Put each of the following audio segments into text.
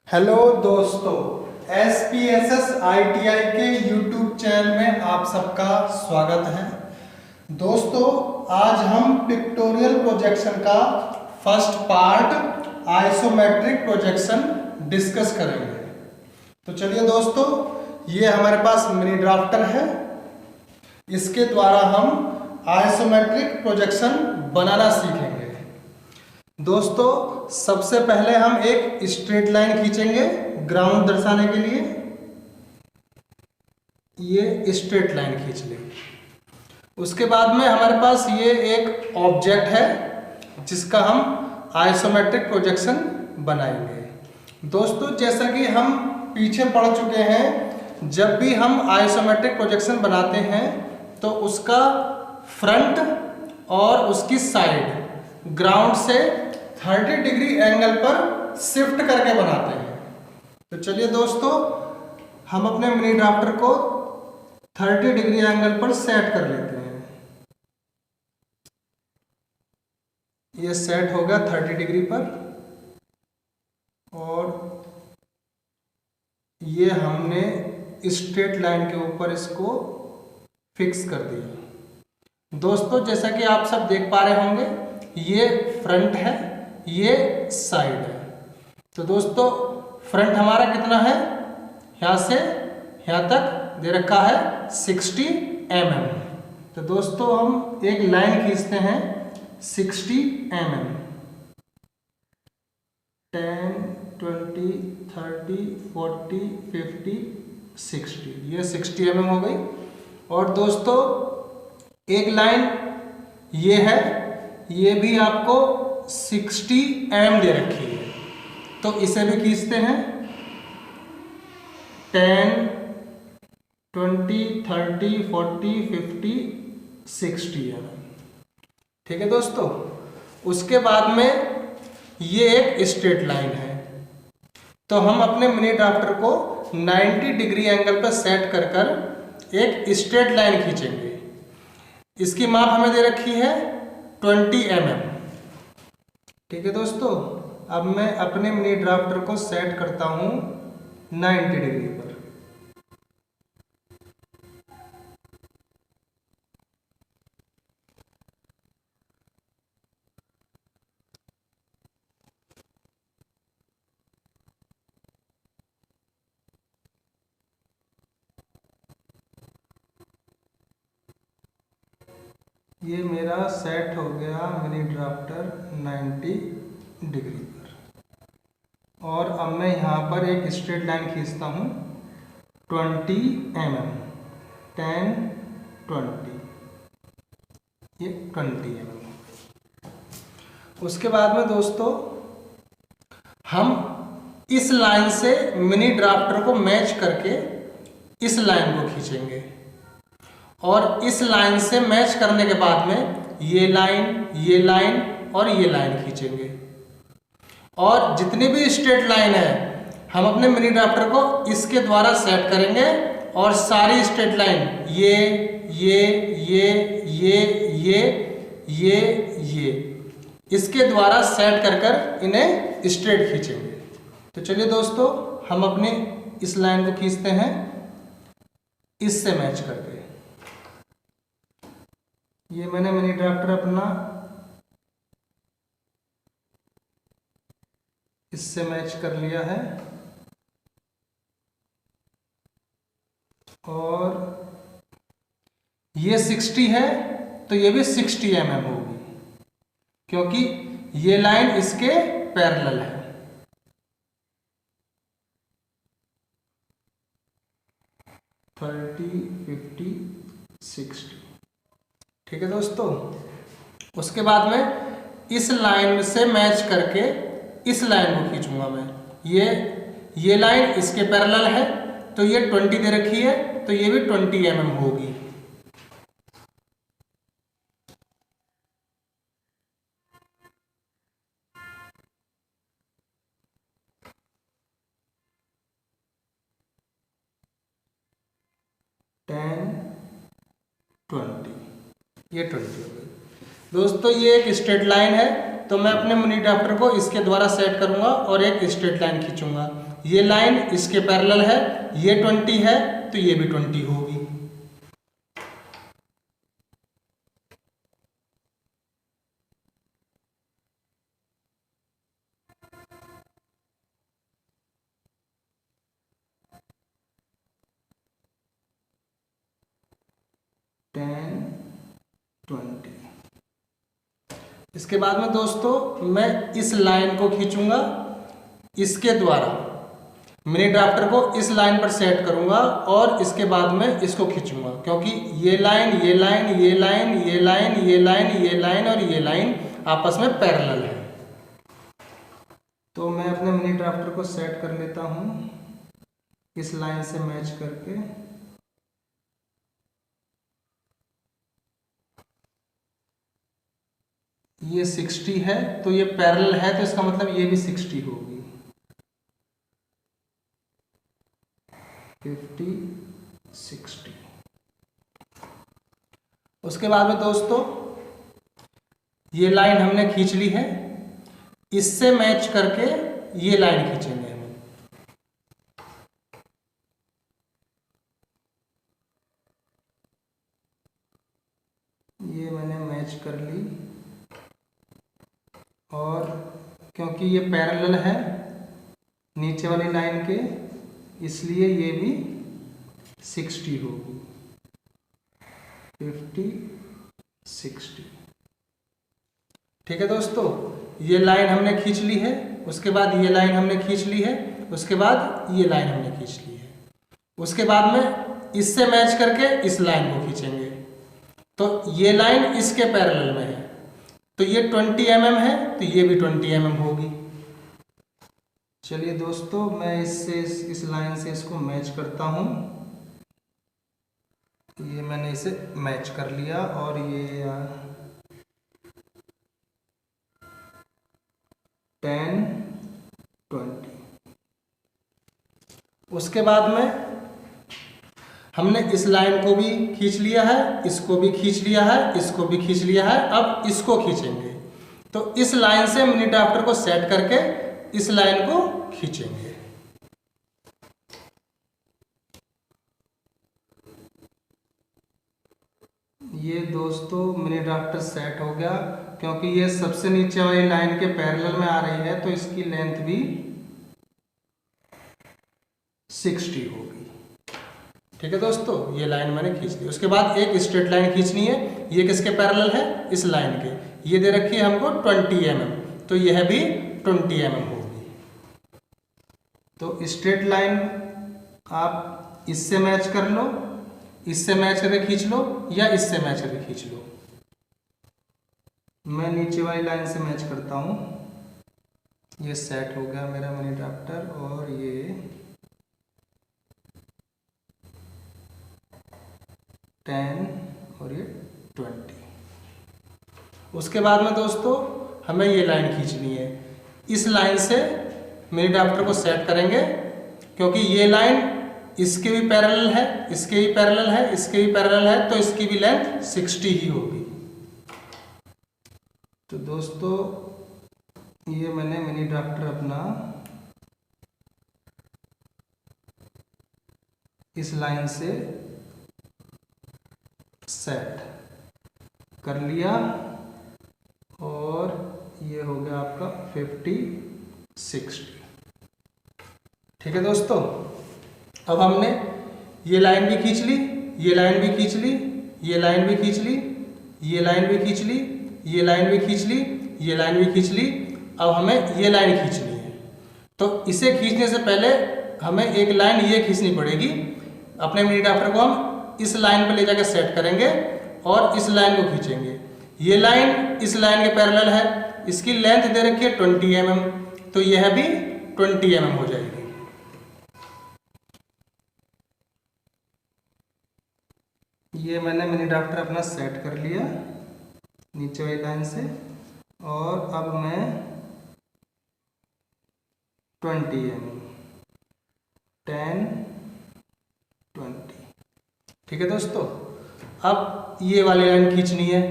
Hello दोस्तों, SPSS ITI के YouTube channel में आप सबका स्वागत है। दोस्तों, आज हम पिक्टोरियल प्रोजेक्शन का first part isometric projection discuss करेंगे। तो चलिए दोस्तों, ये हमारे पास मिनी ड्राफ्टर है। इसके द्वारा हम आइसोमेट्रिक प्रोजेक्शन बनाना सीखेंगे। दोस्तों, सबसे पहले हम एक स्ट्रेट लाइन खींचेंगे ग्राउंड दर्शाने के लिए। ये स्ट्रेट लाइन खींच लें। उसके बाद में हमारे पास ये एक ऑब्जेक्ट है जिसका हम आइसोमेट्रिक प्रोजेक्शन बनाएंगे। दोस्तों, जैसा कि हम पीछे पढ़ चुके हैं, जब भी हम आइसोमेट्रिक प्रोजेक्शन बनाते हैं तो उसका फ्रंट और उसकी साइड ग्राउंड से 30 डिग्री एंगल पर शिफ्ट करके बनाते हैं। तो चलिए दोस्तों, हम अपने मिनी ड्राफ्टर को 30 डिग्री एंगल पर सेट कर लेते हैं। ये सेट हो गया 30 डिग्री पर, और ये हमने स्ट्रेट लाइन के ऊपर इसको फिक्स कर दिया। दोस्तों, जैसा कि आप सब देख पा रहे होंगे, ये फ्रंट है, ये साइड है। तो दोस्तों, फ्रंट हमारा कितना है, यहाँ से यहाँ तक दे रखा है 60 mm। तो दोस्तों, हम एक लाइन खींचते हैं 60 mm। 10, 20, 30, 40, 50, 60, ये 60 mm हो गई। और दोस्तों, एक लाइन ये है, ये भी आपको 60 mm दे रखी है, तो इसे भी खींचते हैं 10, 20, 30, 40, 50, 60 mm। ठीक है दोस्तों। उसके बाद में ये एक स्ट्रेट लाइन है, तो हम अपने मिनी ड्राफ्टर को 90 डिग्री एंगल पर सेट कर कर एक स्ट्रेट लाइन खींचेंगे। इसकी माप हमें दे रखी है 20 mm। ठीक है दोस्तों, अब मैं अपने मिनी ड्राफ्टर को सेट करता हूं 90 डिग्री पर। ये मेरा सेट हो गया मिनी ड्राफ्टर 90 डिग्री पर, और अब मैं यहाँ पर एक स्ट्रेट लाइन खींचता हूँ 20 mm। 10, 20, ये 20 mm। उसके बाद में दोस्तों, हम इस लाइन से मिनी ड्राफ्टर को मैच करके इस लाइन को खींचेंगे, और इस लाइन से मैच करने के बाद में ये लाइन और ये लाइन खींचेंगे। और जितनी भी स्ट्रेट लाइन है, हम अपने मिनी ड्राफ्टर को इसके द्वारा सेट करेंगे, और सारी स्ट्रेट लाइन ये इसके द्वारा सेट कर कर इन्हें स्ट्रेट खींचेंगे। तो चलिए दोस्तों, हम अपने इस लाइन को खींचते हैं इससे मैच करके। ये मैंने मिनी ड्राफ्टर अपना इससे मैच कर लिया है, और ये 60 है तो ये भी 60 mm होगी, क्योंकि ये लाइन इसके पैरेलल है। थर्टी, 50, 60। ठीक है दोस्तों। उसके बाद में इस लाइन से मैच करके इस लाइन को खींचूंगा मैं। ये लाइन इसके पैरेलल है, तो ये 20 दे रखी है, तो ये भी 20 mm होगी। ये 20 हो गई। दोस्तों, ये एक स्ट्रेट लाइन है, तो मैं अपने मिनी ड्राफ्टर को इसके द्वारा सेट करूंगा और एक स्ट्रेट लाइन खींचूंगा, ये लाइन इसके पैरेलल है, ये 20 है तो ये भी 20 होगी। टेन 20। इसके बाद में दोस्तों मैं इस लाइन को खींचूंगा, इसके द्वारा मिनी ड्राफ्टर को इस लाइन पर सेट करूंगा और इसके बाद में इसको खींचूंगा, क्योंकि ये लाइन ये लाइन ये लाइन ये लाइन ये लाइन ये लाइन और ये लाइन आपस में पैरेलल है। तो मैं अपने मिनी ड्राफ्टर को सेट कर लेता हूँ इस लाइन से मैच करके। ये 60 है तो ये पैरेलल है, तो इसका मतलब ये भी 60 होगी। 50 60। उसके बाद में दोस्तों ये लाइन हमने खींच ली है, इससे मैच करके ये लाइन खींचेंगे हम। ये मैंने मैच कर ली और क्योंकि ये पैरेलल है नीचे वाली लाइन के, इसलिए ये भी 60 होगी। 50 60। ठीक है दोस्तों, ये लाइन हमने खींच ली है, उसके बाद ये लाइन हमने खींच ली है, उसके बाद ये लाइन हमने खींच ली है। उसके बाद में इससे मैच करके इस लाइन को खींचेंगे, तो ये लाइन इसके पैरेलल में है, तो ये 20 mm है तो ये भी 20 mm होगी। चलिए दोस्तों मैं इससे इस लाइन से इसको मैच करता हूँ। ये मैंने इसे मैच कर लिया और ये 10 20। उसके बाद में हमने इस लाइन को भी खींच लिया है, इसको भी खींच लिया है, इसको भी खींच लिया है, अब इसको खींचेंगे। तो इस लाइन से मिनी ड्राफ्टर को सेट करके इस लाइन को खींचेंगे। ये दोस्तों मिनी ड्राफ्टर सेट हो गया, क्योंकि ये सबसे नीचे वाली लाइन के पैरेलल में आ रही है तो इसकी लेंथ भी 60 होगी। ठीक है दोस्तों, ये लाइन मैंने खींच ली। उसके बाद एक स्ट्रेट लाइन खींचनी है, ये किसके पैरेलल है, इस लाइन के। ये दे रखी है हमको 20 mm, तो यह भी 20 mm होगी। तो स्ट्रेट लाइन आप इससे मैच कर लो, इससे मैच करके खींच लो या इससे मैच करके खींच लो। मैं नीचे वाली लाइन से मैच करता हूँ। ये सेट हो गया मेरा मिनी ड्राफ्टर और ये 10 और ये 20। उसके बाद में दोस्तों हमें ये लाइन खींचनी है, इस लाइन से मिनी ड्राफ्टर को सेट करेंगे, क्योंकि ये लाइन इसके भी पैरेलल है, इसके भी पैरेलल है, इसके भी पैरेलल है, तो इसकी भी लेंथ 60 ही होगी। तो दोस्तों ये मैंने मिनी ड्राफ्टर अपना इस लाइन से सेट कर लिया और ये हो गया आपका 50 60। ठीक है दोस्तों, अब हमने ये लाइन भी खींच ली, ये लाइन भी खींच ली, ये लाइन भी खींच ली, ये लाइन भी खींच ली, ये लाइन भी खींच ली, ये लाइन भी खींच ली। अब हमें ये लाइन खींचनी है, तो इसे खींचने से पहले हमें एक लाइन ये खींचनी पड़ेगी। अपने मिनी ड्राफ्टर को हम इस लाइन पे ले जाकर सेट करेंगे और इस लाइन को खींचेंगे। ये लाइन इस लाइन के पैरेलल है, इसकी लेंथ दे रखी है 20 mm, तो यह भी 20 mm हो जाएगी। ये मैंने मिनी ड्राफ्टर अपना सेट कर लिया नीचे वाली लाइन से, और अब मैं 20 mm 10 20। ठीक है दोस्तों, अब ये वाली लाइन खींचनी है,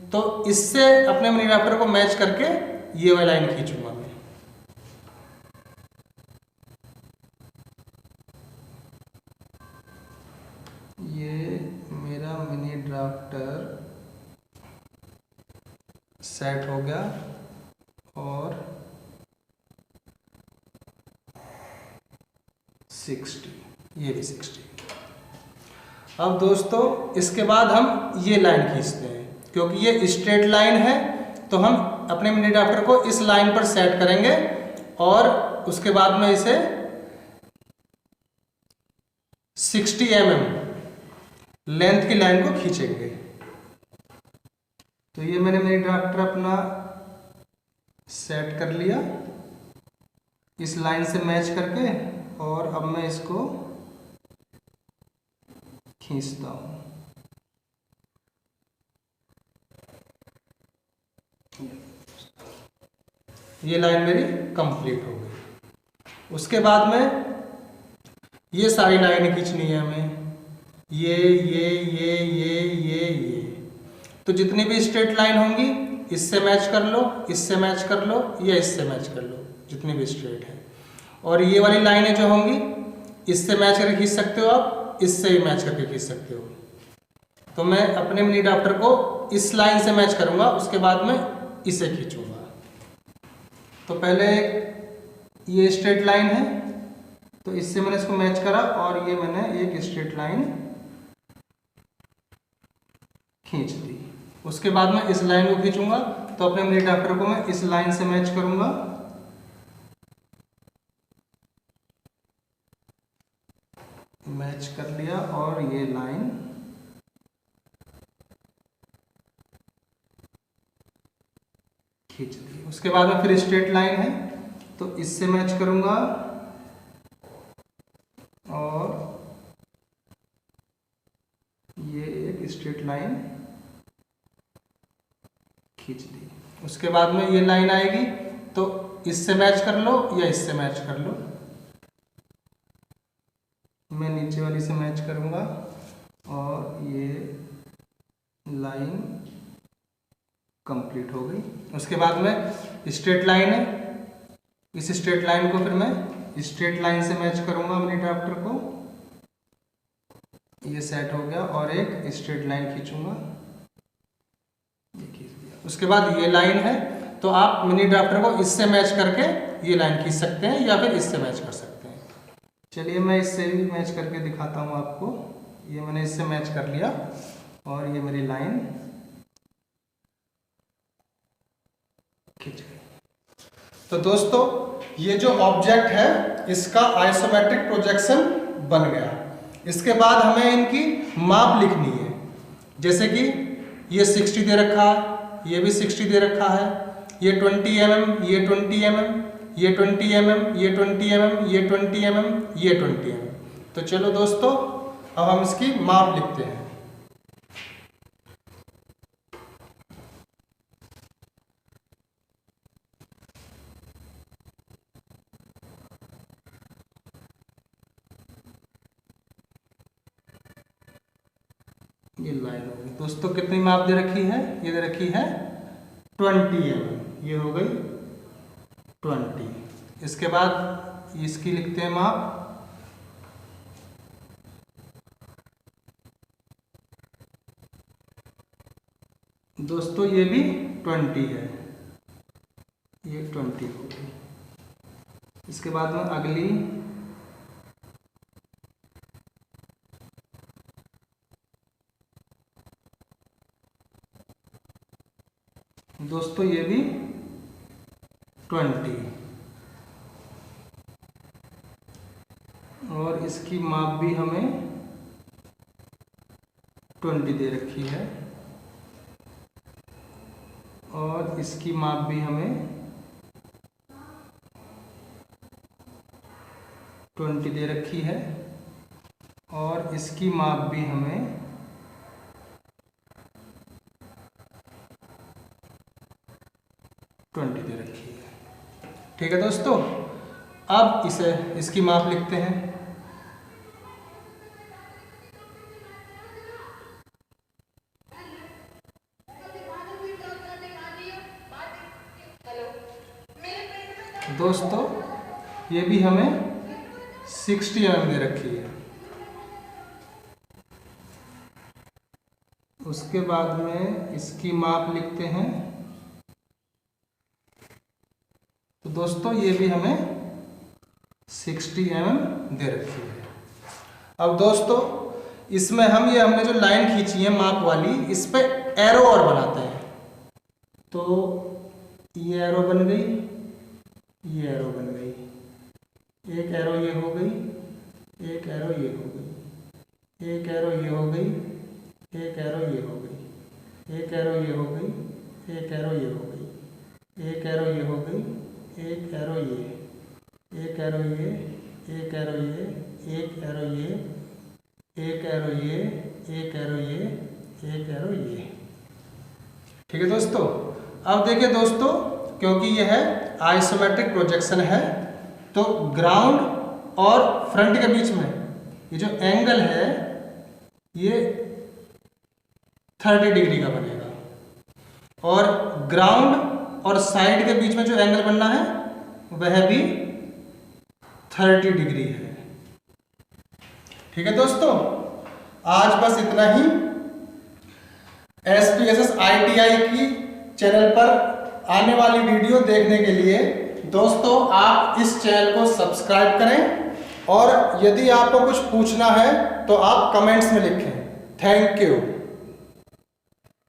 तो इससे अपने मिनी ड्राफ्टर को मैच करके ये वाली लाइन खींचूंगा मैं। गया, मिनी ड्राफ्टर सेट हो गया और 60, ये भी 60। अब दोस्तों इसके बाद हम ये लाइन खींचते हैं, क्योंकि ये स्ट्रेट लाइन है तो हम अपने मिनी ड्राफ्टर को इस लाइन पर सेट करेंगे और उसके बाद में इसे 60 mm लेंथ की लाइन को खींचेंगे। तो ये मैंने मिनी ड्राफ्टर अपना सेट कर लिया इस लाइन से मैच करके, और अब मैं इसको खींचता हूँ। ये लाइन मेरी कंप्लीट हो गई। उसके बाद में ये सारी लाइनें खींचनी है हमें, ये। तो जितनी भी स्ट्रेट लाइन होंगी इससे मैच कर लो, इससे मैच कर लो या इससे मैच कर लो, जितनी भी स्ट्रेट है। और ये वाली लाइनें जो होंगी इससे मैच करके खींच सकते हो आप, इससे भी मैच करके खींच सकते हो। तो मैं अपने मिनी ड्राफ्टर को इस लाइन से मैच करूंगा, उसके बाद में इसे खींचूंगा। तो पहले ये स्ट्रेट लाइन है तो इससे मैंने इसको मैच करा और ये मैंने एक स्ट्रेट लाइन खींच दी। उसके बाद में इस लाइन को खींचूंगा, तो अपने मिनी ड्राफ्टर को मैं इस लाइन से मैच करूंगा। मैच कर लिया और ये लाइन खींच दी। उसके बाद में फिर स्ट्रेट लाइन है तो इससे मैच करूंगा और ये एक स्ट्रेट लाइन खींच दी। उसके बाद में ये लाइन आएगी तो इससे मैच कर लो या इससे मैच कर लो। मैं नीचे वाली से मैच करूंगा और ये लाइन कंप्लीट हो गई। उसके बाद में स्ट्रेट लाइन है, इस स्ट्रेट लाइन को फिर मैं स्ट्रेट लाइन से मैच करूंगा मिनी ड्राफ्टर को। ये सेट हो गया और एक स्ट्रेट लाइन खींचूंगा, ये खींच दिया। उसके बाद ये लाइन है तो आप मिनी ड्राफ्टर को इससे मैच करके ये लाइन खींच सकते हैं या फिर इससे मैच कर सकते हैं। चलिए मैं इससे भी मैच करके दिखाता हूँ आपको। ये मैंने इससे मैच कर लिया और ये मेरी लाइन खींच गई। तो दोस्तों ये जो ऑब्जेक्ट है इसका आइसोमेट्रिक प्रोजेक्शन बन गया। इसके बाद हमें इनकी माप लिखनी है। जैसे कि ये 60 दे रखा है, ये भी 60 दे रखा है, ये 20 mm, ये 20 mm, ये 20 mm, ये 20 mm, ये 20 mm, ये 20 mm। तो चलो दोस्तों अब हम इसकी माप लिखते हैं। ये लाइन होगी दोस्तों, कितनी माप दे रखी है? ये दे रखी है 20 mm, ये हो गई 20। इसके बाद इसकी लिखते हैं माप। दोस्तों ये भी 20 है, ये 20 हो गई। इसके बाद में अगली दोस्तों ये भी 20 और इसकी माप भी हमें 20 दे रखी है और इसकी माप भी हमें 20 दे रखी है और इसकी माप भी हमें 20 दे रखी है। ठीक है दोस्तों, अब इसकी माप लिखते हैं। दोस्तों ये भी हमें 60 mm दे रखी है। उसके बाद में इसकी माप लिखते हैं। तो दोस्तों ये भी हमें 60 mm दे रखी है। अब दोस्तों इसमें हमने जो लाइन खींची है माप वाली, इस पे एरो और बनाते हैं। तो ये एरो बन गई, ये एरो बन गई, एक एरो ये हो गई, एक एरो ये हो गई, एक एरो ये हो गई, एक एरो ये हो गई, एक एरो ये हो गई, एक एरो ये हो गई, एक एरो ये हो गई, एक एरो ये, एक एरो ये, एक एरो ये, एक एरो ये, एक एरो ये, एक एरो ये, एक एरो ये। ठीक है दोस्तों। अब देखिए दोस्तों, क्योंकि यह है आइसोमेट्रिक प्रोजेक्शन है, तो ग्राउंड और फ्रंट के बीच में ये जो एंगल है ये 30 डिग्री का बनेगा, और ग्राउंड और साइड के बीच में जो एंगल बनना है वह भी 30 डिग्री है। ठीक है दोस्तों, आज बस इतना ही। SPSS ITI की चैनल पर आने वाली वीडियो देखने के लिए दोस्तों आप इस चैनल को सब्सक्राइब करें, और यदि आपको कुछ पूछना है तो आप कमेंट्स में लिखें। Thank you.